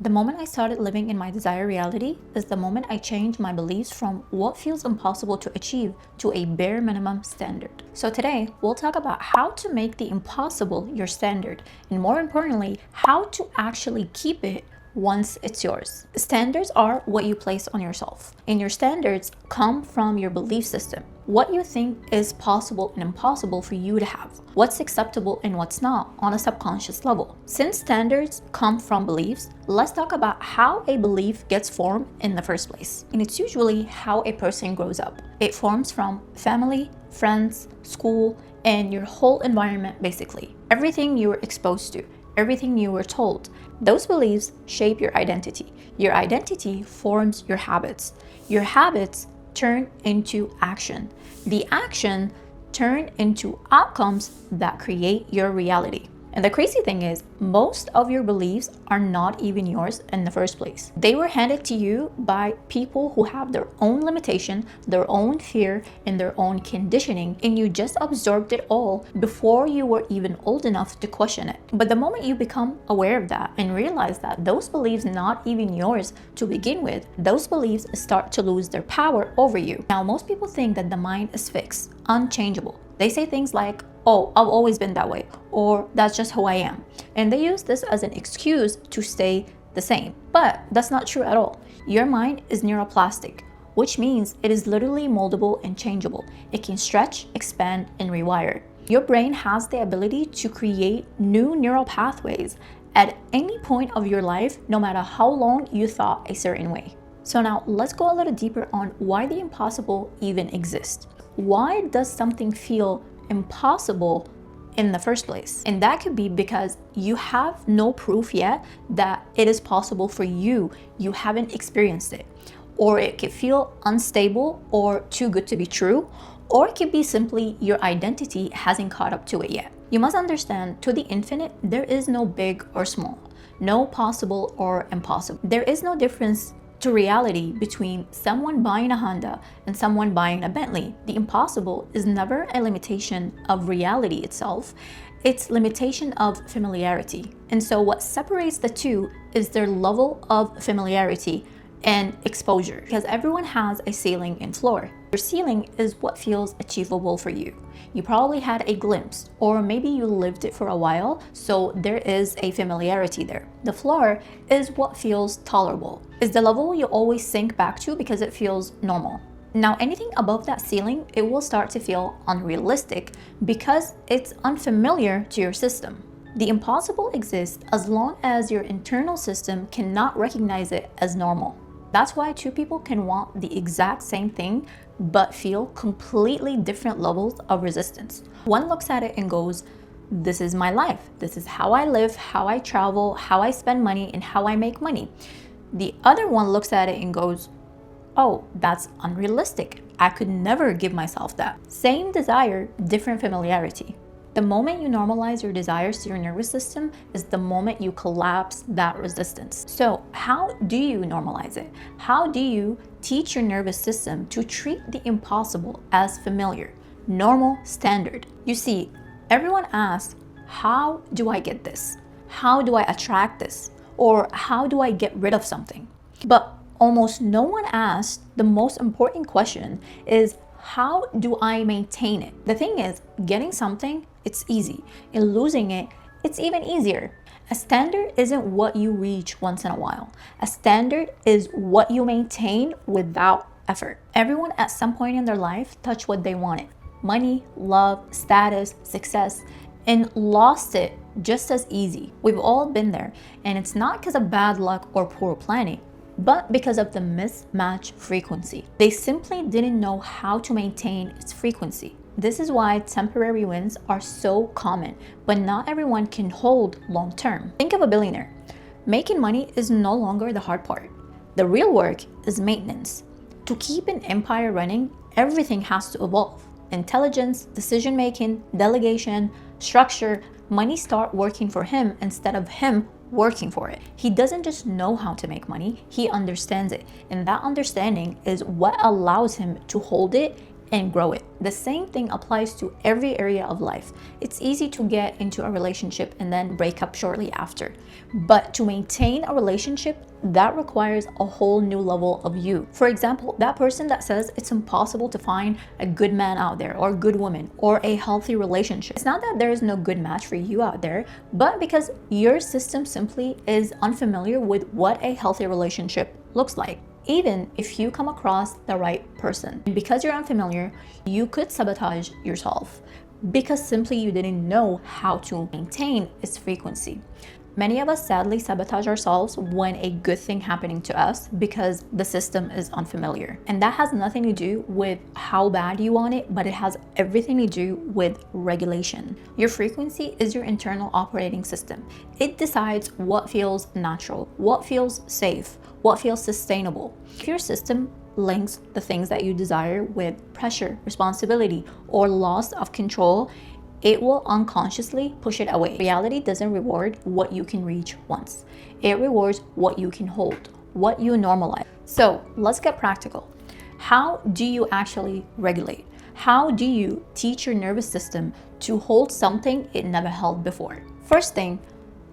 The moment I started living in my desired reality is the moment I changed my beliefs from what feels impossible to achieve to a bare minimum standard. So today, we'll talk about how to make the impossible your standard, and more importantly, how to actually keep it once it's yours. Standards are what you place on yourself, and your standards come from your belief system. What you think is possible and impossible for you to have, what's acceptable and what's not on a subconscious level. Since standards come from beliefs, let's talk about how a belief gets formed in the first place. And it's usually how a person grows up. It forms from family, friends, school, and your whole environment basically. Everything you were exposed to, everything you were told. Those beliefs shape your identity. Your identity forms your habits. Your habits turn into action. The action turn into outcomes that create your reality. And the crazy thing is, most of your beliefs are not even yours in the first place. They were handed to you by people who have their own limitation, their own fear, and their own conditioning, and you just absorbed it all before you were even old enough to question it. But the moment you become aware of that and realize that those beliefs not even yours to begin with, those beliefs start to lose their power over you. Now, most people think that the mind is fixed, unchangeable. They say things like, "Oh, I've always been that way," or "That's just who I am." And they use this as an excuse to stay the same. But that's not true at all. Your mind is neuroplastic, which means it is literally moldable and changeable. It can stretch, expand, and rewire. Your brain has the ability to create new neural pathways at any point of your life, no matter how long you thought a certain way. So now let's go a little deeper on why the impossible even exists. Why does something feel impossible in the first place? And that could be because you have no proof yet that it is possible for you. You haven't experienced it. Or it could feel unstable or too good to be true. Or it could be simply your identity hasn't caught up to it yet. You must understand, to the infinite, there is no big or small, no possible or impossible. There is no difference to reality between someone buying a Honda and someone buying a Bentley. The impossible is never a limitation of reality itself. It's limitation of familiarity. And so what separates the two is their level of familiarity and exposure, because everyone has a ceiling and floor. Your ceiling is what feels achievable for you. You probably had a glimpse, or maybe you lived it for a while, so there is a familiarity there. The floor is what feels tolerable. It's the level you always sink back to because it feels normal. Now, anything above that ceiling, it will start to feel unrealistic because it's unfamiliar to your system. The impossible exists as long as your internal system cannot recognize it as normal. That's why two people can want the exact same thing but feel completely different levels of resistance. One looks at it and goes, "This is my life. This is how I live, how I travel, how I spend money, and how I make money." The other one looks at it and goes, "Oh, that's unrealistic. I could never give myself that." Same desire, different familiarity. The moment you normalize your desires to your nervous system is the moment you collapse that resistance. So how do you normalize it? How do you teach your nervous system to treat the impossible as familiar, normal, standard? You see, everyone asks, how do I get this? How do I attract this? Or how do I get rid of something? But almost no one asks the most important question is, how do I maintain it? The thing is, getting something, it's easy, and losing it, it's even easier. A standard isn't what you reach once in a while. A standard is what you maintain without effort. Everyone at some point in their life touched what they wanted: money, love, status, success, and lost it just as easy. We've all been there, and it's not because of bad luck or poor planning, but because of the mismatch frequency. They simply didn't know how to maintain its frequency. This is why temporary wins are so common, but not everyone can hold long term. Think of a billionaire. Making money is no longer the hard part. The real work is maintenance. To keep an empire running, everything has to evolve. Intelligence, decision making, delegation, structure. Money start working for him instead of him working for it. He doesn't just know how to make money, he understands it. And that understanding is what allows him to hold it and grow it. The same thing applies to every area of life. It's easy to get into a relationship and then break up shortly after. But to maintain a relationship, that requires a whole new level of you. For example, that person that says it's impossible to find a good man out there or a good woman or a healthy relationship. It's not that there is no good match for you out there, but because your system simply is unfamiliar with what a healthy relationship looks like. Even if you come across the right person, because you're unfamiliar, you could sabotage yourself because simply you didn't know how to maintain its frequency. Many of us sadly sabotage ourselves when a good thing happening to us because the system is unfamiliar. And that has nothing to do with how bad you want it, but it has everything to do with regulation. Your frequency is your internal operating system. It decides what feels natural, what feels safe, what feels sustainable. If your system links the things that you desire with pressure, responsibility, or loss of control, it will unconsciously push it away. Reality doesn't reward what you can reach once. It rewards what you can hold, what you normalize. So let's get practical. How do you actually regulate? How do you teach your nervous system to hold something it never held before? First thing,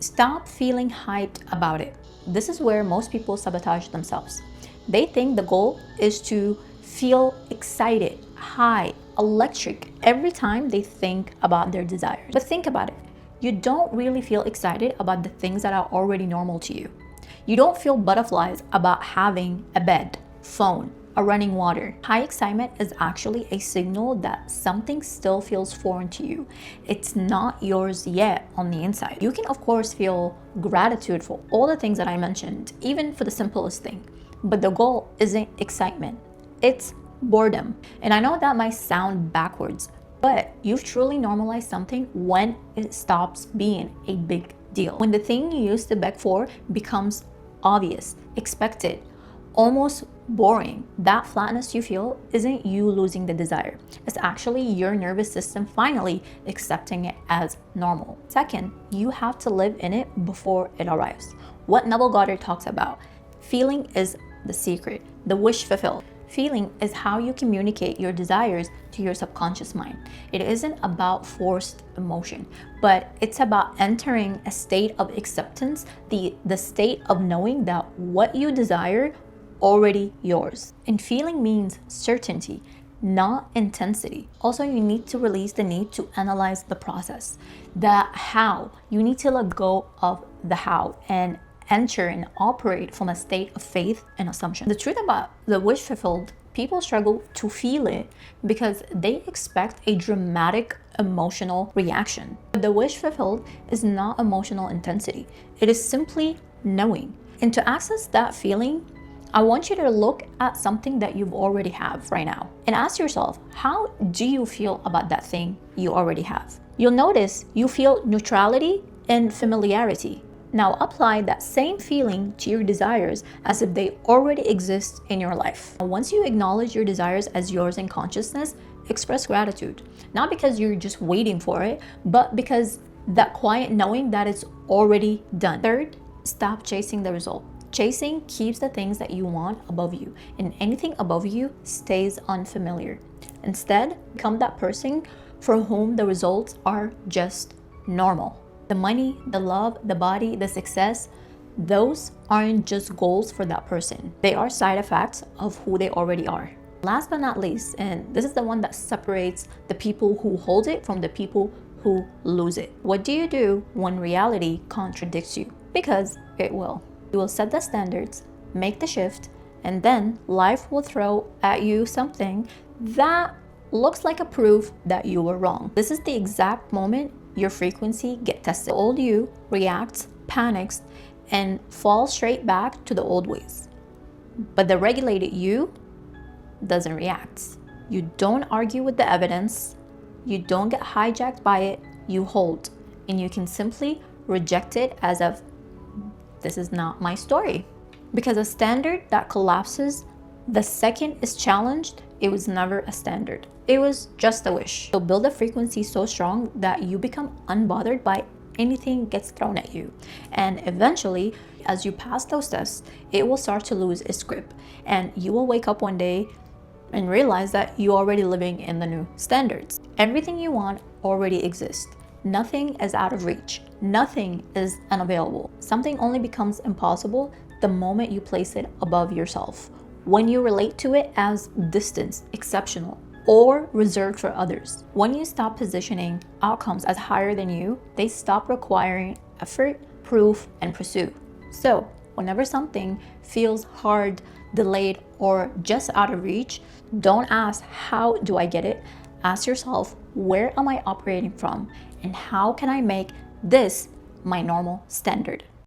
stop feeling hyped about it. This is where most people sabotage themselves. They think the goal is to feel excited, high, electric every time they think about their desires. But think about it. You don't really feel excited about the things that are already normal to you. You don't feel butterflies about having a bed, phone, a running water. High excitement is actually a signal that something still feels foreign to you. It's not yours yet on the inside. You can of course feel gratitude for all the things that I mentioned, even for the simplest thing. But the goal isn't excitement. It's boredom. And I know that might sound backwards, but you've truly normalized something when it stops being a big deal. When the thing you used to beg for becomes obvious, expected, almost boring, that flatness you feel isn't you losing the desire. It's actually your nervous system finally accepting it as normal. Second, you have to live in it before it arrives. What Neville Goddard talks about, feeling is the secret, the wish fulfilled. Feeling is how you communicate your desires to your subconscious mind. It isn't about forced emotion, but it's about entering a state of acceptance, the state of knowing that what you desire already yours. And feeling means certainty, not intensity. Also, you need to release the need to analyze the process, the how. You need to let go of the how and enter and operate from a state of faith and assumption. The truth about the wish fulfilled, people struggle to feel it because they expect a dramatic emotional reaction. But the wish fulfilled is not emotional intensity. It is simply knowing. And to access that feeling, I want you to look at something that you already have right now and ask yourself, how do you feel about that thing you already have? You'll notice you feel neutrality and familiarity. Now apply that same feeling to your desires as if they already exist in your life. Once you acknowledge your desires as yours in consciousness, express gratitude. Not because you're just waiting for it, but because that quiet knowing that it's already done. Third, stop chasing the result. Chasing keeps the things that you want above you, and anything above you stays unfamiliar. Instead, become that person for whom the results are just normal. The money, the love, the body, the success, those aren't just goals for that person. They are side effects of who they already are. Last but not least, and this is the one that separates the people who hold it from the people who lose it. What do you do when reality contradicts you? Because it will. You will set the standards, make the shift, and then life will throw at you something that looks like a proof that you were wrong. This is the exact moment your frequency gets tested. The old you reacts, panics, and falls straight back to the old ways. But the regulated you doesn't react. You don't argue with the evidence. You don't get hijacked by it. You hold. And you can simply reject it as of, this is not my story. Because a standard that collapses the second it's challenged, it was never a standard. It was just a wish. So build a frequency so strong that you become unbothered by anything gets thrown at you. And eventually, as you pass those tests, it will start to lose its grip. And you will wake up one day and realize that you're already living in the new standards. Everything you want already exists. Nothing is out of reach. Nothing is unavailable. Something only becomes impossible the moment you place it above yourself. When you relate to it as distant, exceptional, or reserved for others. When you stop positioning outcomes as higher than you, they stop requiring effort, proof, and pursuit. So, whenever something feels hard, delayed, or just out of reach, don't ask, how do I get it? Ask yourself, where am I operating from? And how can I make this my normal standard?